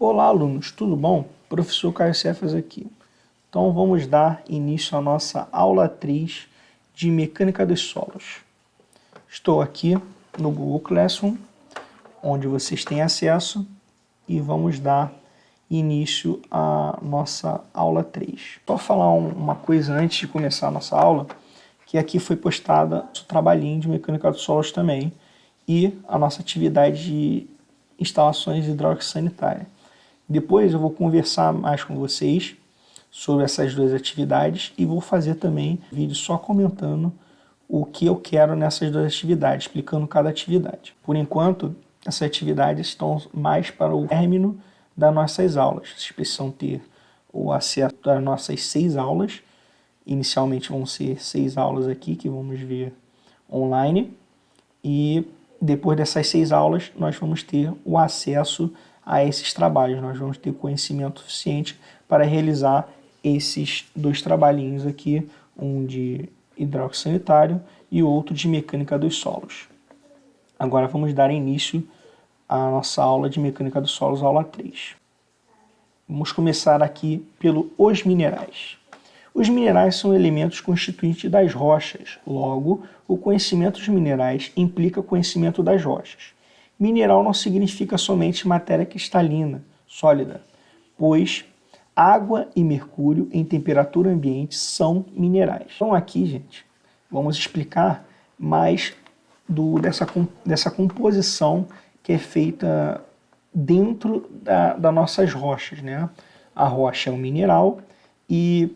Olá, alunos, tudo bom? Professor Caio Cefas aqui. Então, vamos dar início à nossa aula 3 de Mecânica dos Solos. Estou aqui no Google Classroom, onde vocês têm acesso, e vamos dar início à nossa aula 3. Só falar uma coisa antes de começar a nossa aula, que aqui foi postada o trabalhinho de Mecânica dos Solos também, e a nossa atividade de instalações hidráulicas sanitárias. Depois eu vou conversar mais com vocês sobre essas duas atividades e vou fazer também vídeo só comentando o que eu quero nessas duas atividades, explicando cada atividade. Por enquanto, essas atividades estão mais para o término das nossas aulas. Vocês precisam ter o acesso às nossas 6 aulas. Inicialmente vão ser 6 aulas aqui que vamos ver online. E depois dessas 6 aulas, nós vamos ter o acesso a esses trabalhos. Nós vamos ter conhecimento suficiente para realizar esses 2 trabalhinhos aqui, um de hidráulico sanitário e outro de mecânica dos solos. Agora vamos dar início à nossa aula de mecânica dos solos, aula 3. Vamos começar aqui pelos minerais. Os minerais são elementos constituintes das rochas, logo, o conhecimento dos minerais implica conhecimento das rochas. Mineral não significa somente matéria cristalina, sólida, pois água e mercúrio em temperatura ambiente são minerais. Então aqui, gente, vamos explicar mais dessa composição que é feita dentro das nossas rochas, né? A rocha é um mineral e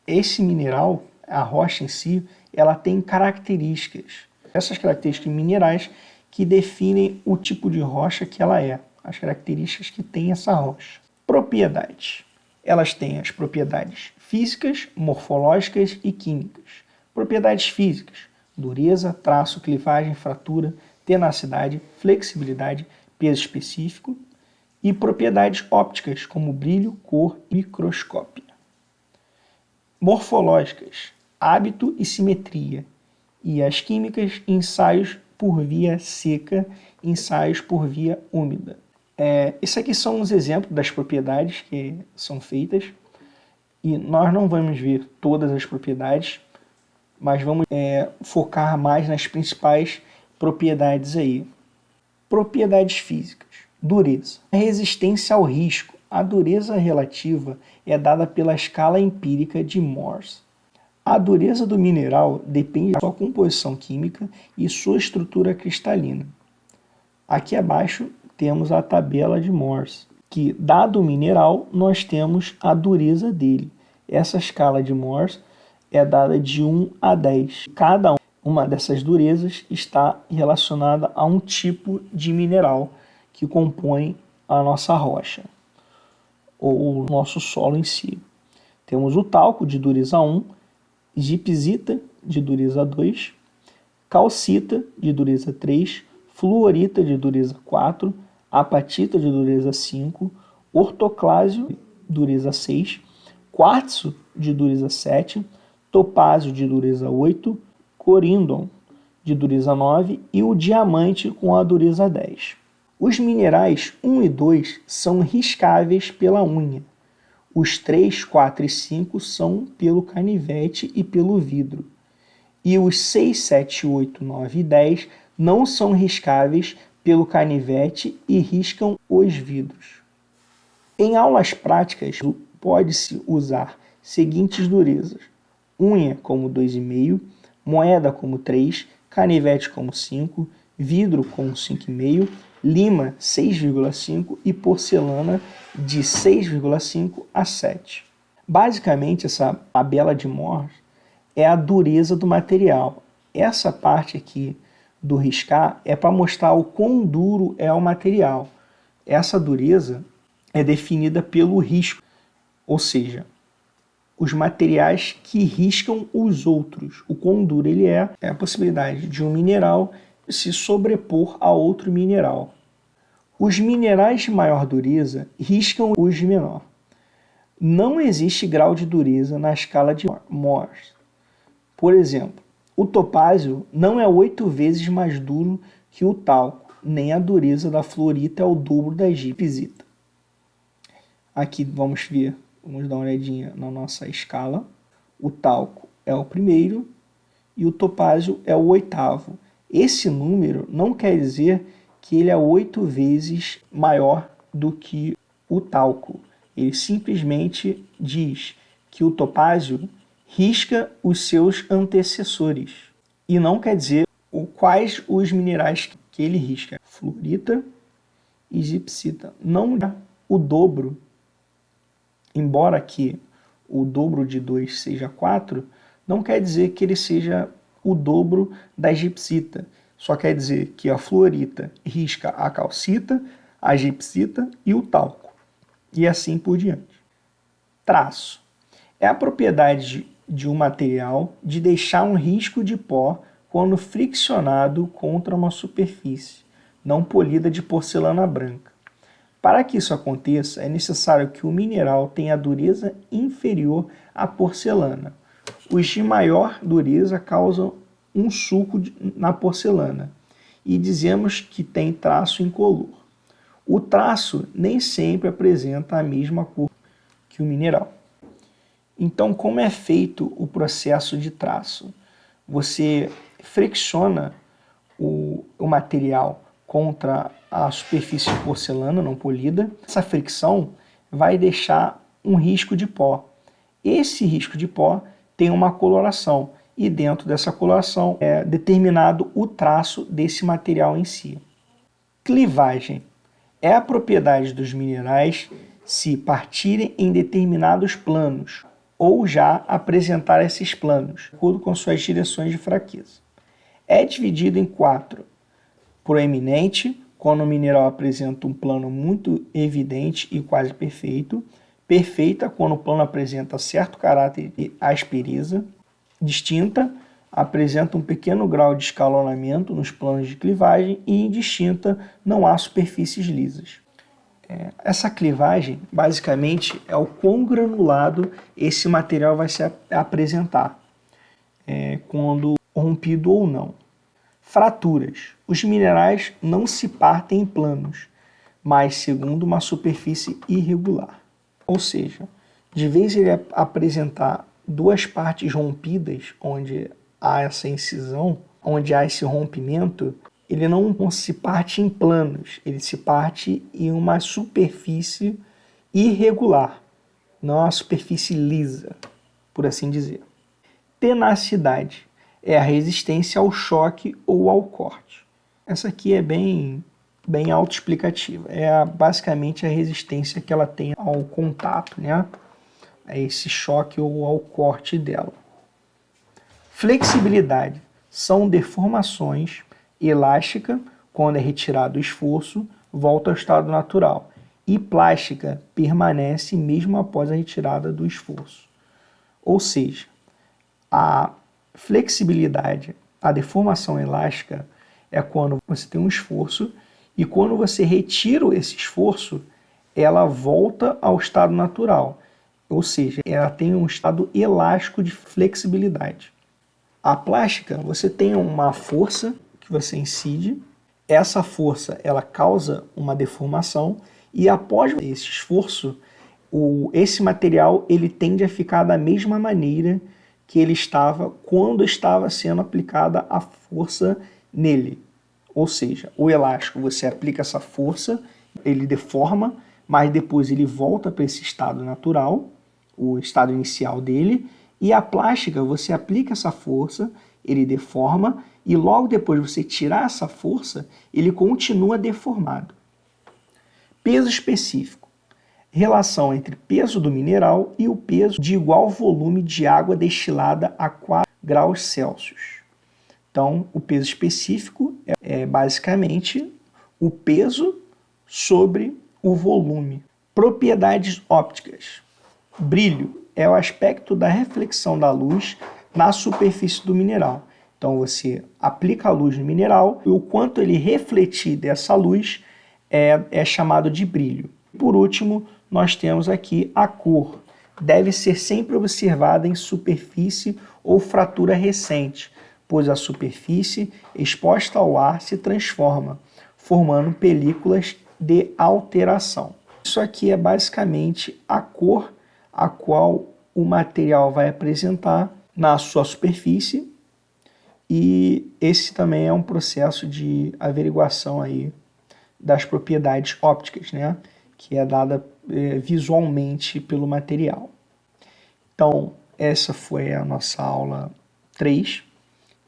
esse mineral, a rocha em si, ela tem características. Essas características minerais que definem o tipo de rocha que ela é, as características que tem essa rocha. Propriedades. Elas têm as propriedades físicas, morfológicas e químicas. Propriedades físicas: dureza, traço, clivagem, fratura, tenacidade, flexibilidade, peso específico. E propriedades ópticas, como brilho, cor e microscópia. Morfológicas: hábito e simetria. E as químicas: ensaios por via seca, ensaios por via úmida. Esses aqui são os exemplos das propriedades que são feitas. E nós não vamos ver todas as propriedades, mas vamos focar mais nas principais propriedades aí. Propriedades físicas. Dureza. Resistência ao risco. A dureza relativa é dada pela escala empírica de Morse. A dureza do mineral depende da sua composição química e sua estrutura cristalina. Aqui abaixo temos a tabela de Morse, que, dado o mineral, nós temos a dureza dele. Essa escala de Morse é dada de 1 a 10. Cada uma dessas durezas está relacionada a um tipo de mineral que compõe a nossa rocha, ou o nosso solo em si. Temos o talco, de dureza 1, gipsita, de dureza 2, calcita, de dureza 3, fluorita, de dureza 4, apatita, de dureza 5, ortoclásio, dureza 6, quartzo, de dureza 7, topázio, de dureza 8, corindon, de dureza 9 e o diamante com a dureza 10. Os minerais 1 e 2 são riscáveis pela unha. Os 3, 4 e 5 são pelo canivete e pelo vidro. E os 6, 7, 8, 9 e 10 não são riscáveis pelo canivete e riscam os vidros. Em aulas práticas, pode-se usar seguintes durezas: unha como 2,5, moeda como 3, canivete como 5, vidro como 5,5, lima 6,5 e porcelana de 6,5 a 7. Basicamente, essa tabela de Morse é a dureza do material. Essa parte aqui do riscar é para mostrar o quão duro é o material. Essa dureza é definida pelo risco, ou seja, os materiais que riscam os outros. O quão duro ele é a possibilidade de um mineral se sobrepor a outro mineral. Os minerais de maior dureza riscam os de menor. Não existe grau de dureza na escala de Morse. Por exemplo, o topázio não é 8 vezes mais duro que o talco, nem a dureza da fluorita é o dobro da gipsita. Aqui vamos dar uma olhadinha na nossa escala. O talco é o primeiro e o topázio é o oitavo. Esse número não quer dizer que ele é 8 vezes maior do que o talco. Ele simplesmente diz que o topázio risca os seus antecessores. E não quer dizer quais os minerais que ele risca. Fluorita e gipsita. Não é o dobro, embora que o dobro de 2 seja 4, não quer dizer que ele seja o dobro da gipsita. Só quer dizer que a fluorita risca a calcita, a gipsita e o talco. E assim por diante. Traço. É a propriedade de um material de deixar um risco de pó quando friccionado contra uma superfície não polida de porcelana branca. Para que isso aconteça, é necessário que o mineral tenha dureza inferior à porcelana. Os de maior dureza causam um sulco na porcelana e dizemos que tem traço incolor. O traço nem sempre apresenta a mesma cor que o mineral. Então, como é feito o processo de traço? Você fricciona o material contra a superfície de porcelana não polida. Essa fricção vai deixar um risco de pó. Esse risco de pó tem uma coloração e dentro dessa coloração é determinado o traço desse material em si. Clivagem é a propriedade dos minerais se partirem em determinados planos ou já apresentar esses planos, de acordo com suas direções de fraqueza. É dividido em 4. Proeminente, quando o mineral apresenta um plano muito evidente e quase perfeito. Perfeita, quando o plano apresenta certo caráter e aspereza. Distinta, apresenta um pequeno grau de escalonamento nos planos de clivagem. E indistinta, não há superfícies lisas. Essa clivagem, basicamente, é o quão granulado esse material vai se apresentar, quando rompido ou não. Fraturas. Os minerais não se partem em planos, mas segundo uma superfície irregular. Ou seja, de vez ele apresentar duas partes rompidas, onde há essa incisão, onde há esse rompimento, ele não se parte em planos, ele se parte em uma superfície irregular, não uma superfície lisa, por assim dizer. Tenacidade é a resistência ao choque ou ao corte. Essa aqui é bem autoexplicativa. É basicamente a resistência que ela tem ao contato, né? A esse choque ou ao corte dela. Flexibilidade são deformações. Elástica, quando é retirado o esforço, volta ao estado natural. E plástica permanece mesmo após a retirada do esforço. Ou seja, a flexibilidade, a deformação elástica, é quando você tem um esforço e quando você retira esse esforço, ela volta ao estado natural. Ou seja, ela tem um estado elástico de flexibilidade. A plástica, você tem uma força que você incide, essa força ela causa uma deformação e após esse esforço, esse material ele tende a ficar da mesma maneira que ele estava quando estava sendo aplicada a força nele. Ou seja, o elástico você aplica essa força, ele deforma, mas depois ele volta para esse estado natural, o estado inicial dele, e a plástica você aplica essa força, ele deforma, e logo depois você tirar essa força, ele continua deformado. Peso específico. Relação entre peso do mineral e o peso de igual volume de água destilada a 4 graus Celsius. Então, o peso específico é basicamente o peso sobre o volume. Propriedades ópticas. Brilho é o aspecto da reflexão da luz na superfície do mineral. Então, você aplica a luz no mineral e o quanto ele refletir dessa luz é chamado de brilho. Por último, nós temos aqui a cor. Deve ser sempre observada em superfície ou fratura recente, pois a superfície exposta ao ar se transforma, formando películas de alteração. Isso aqui é basicamente a cor a qual o material vai apresentar na sua superfície, e esse também é um processo de averiguação aí das propriedades ópticas, né? Que é dada visualmente pelo material. Então, essa foi a nossa aula 3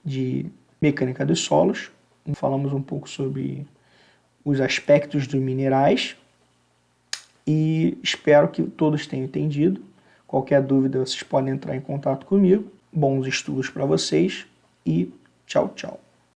de mecânica dos solos. Falamos um pouco sobre os aspectos dos minerais e espero que todos tenham entendido. Qualquer dúvida, vocês podem entrar em contato comigo. Bons estudos para vocês e tchau, tchau.